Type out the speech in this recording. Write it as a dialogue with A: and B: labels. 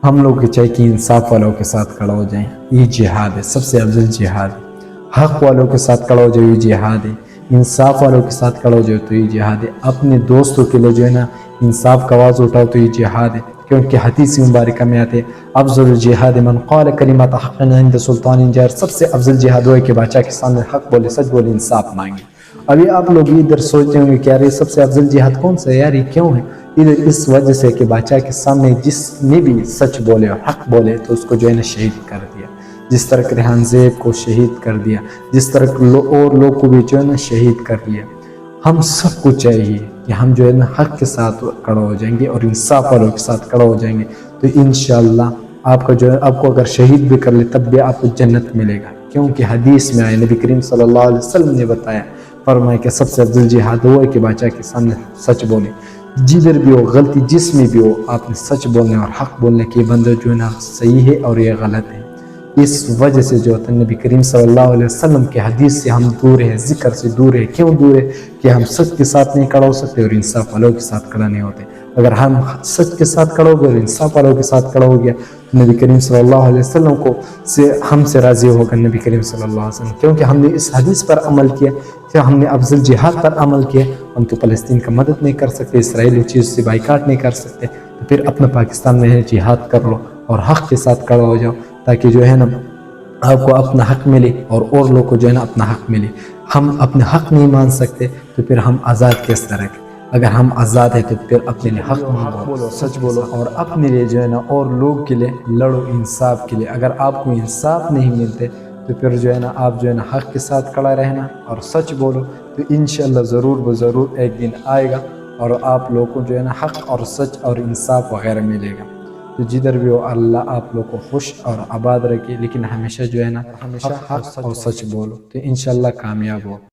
A: ہم لوگ کو چاہیے کہ انصاف والوں کے ساتھ کھڑا ہو جائیں. یہ جہاد ہے، سب سے افضل جہاد ہے. حق والوں کے ساتھ کھڑا ہو جائے، یہ جہاد ہے. انصاف والوں کے ساتھ کھڑا ہو جائے تو یہ جہاد ہے. اپنے دوستوں کے لیے جو ہے نا انصاف کا آواز اٹھاؤ تو یہ جہاد ہے. کیونکہ حدیث مبارکہ میں آتے افضل الجہاد من قال کلمۃ حق عند سلطان جائر. سب سے افضل جہاد وہ ہے کہ بادشاہ کے سامنے حق بولے، سچ بولے، انصاف مانگے. ابھی آپ لوگ ادھر سوچتے ہوں گے کہ یار یہ سب سے افضل جہاد کون سا ہے یار، یہ کیوں ہے؟ ادھر اس وجہ سے کہ بادشاہ کے سامنے جس نے بھی سچ بولے اور حق بولے تو اس کو جو ہے نا شہید کر دیا. جس طرح کہ ریحان زیب کو شہید کر دیا، جس طرح اور لوگ کو بھی جو ہے نا شہید کر دیا. ہم سب کو چاہیے کہ ہم جو ہے نا حق کے ساتھ کھڑا ہو جائیں گے اور انصاف والوں کے ساتھ کھڑا ہو جائیں گے تو انشاءاللہ آپ کا جو ہے آپ کو اگر شہید بھی کر لے تب بھی آپ کو جنت ملے گا. کیونکہ حدیث میں آئے، نبی کریم صلی اللہ علیہ وسلم نے بتایا، فرمایا کہ سب سے افضل جہاد وہ ہے کہ بادشاہ کے سامنے سچ بولے. جدھر بھی ہو غلطی، جس میں بھی ہو، آپ نے سچ بولنے اور حق بولنے کی بندہ جو ہے نا صحیح ہے اور یہ غلط ہے. اس وجہ سے جو ہے نبی کریم صلی اللہ علیہ وسلم کے حدیث سے ہم دور ہیں، ذکر سے دور ہیں. کیوں دور ہے؟ کہ ہم سچ کے ساتھ نہیں کھڑا ہو سکتے اور انصاف والوں کے ساتھ کھڑا نہیں ہوتے. اگر ہم سچ کے ساتھ کھڑا ہو گئے اور انصاف والوں کے ساتھ کھڑا ہو گیا تو نبی کریم صلی اللہ علیہ وسلم کو ہم سے راضی ہوگا نبی کریم صلی اللہ علیہ وسلم. کیونکہ ہم نے اس حدیث پر عمل کیا، کہ ہم نے افضل جہاد پر عمل کیا. ہم تو فلسطین کا مدد نہیں کر سکتے، اسرائیلی چیز سے بائیکاٹ نہیں کر سکتے، تو پھر اپنا پاکستان میں جہاد کر لو اور حق کے ساتھ کھڑا ہو جاؤ تاکہ جو ہے نا آپ کو اپنا حق ملے اور لوگ کو جو ہے نا اپنا حق ملے. ہم اپنے حق نہیں مان سکتے تو پھر ہم آزاد کس طرح کے؟ اگر ہم آزاد ہیں تو پھر اپنے لیے حق بولو، سچ بولو اور اپنے لیے جو ہے نا اور لوگ کے لیے لڑو انصاف کے لیے. اگر آپ کو انصاف نہیں ملتے تو پھر جو ہے نا آپ جو ہے نا حق کے ساتھ کھڑا رہنا اور سچ بولو تو انشاءاللہ ضرور ضرور ایک دن آئے گا اور آپ لوگوں کو جو ہے نا حق اور سچ اور انصاف وغیرہ ملے گا. تو جدھر بھی ہو اللہ آپ لوگ کو خوش اور آباد رکھے، لیکن ہمیشہ جو ہے نا حق اور سچ بولو تو انشاءاللہ کامیاب ہو.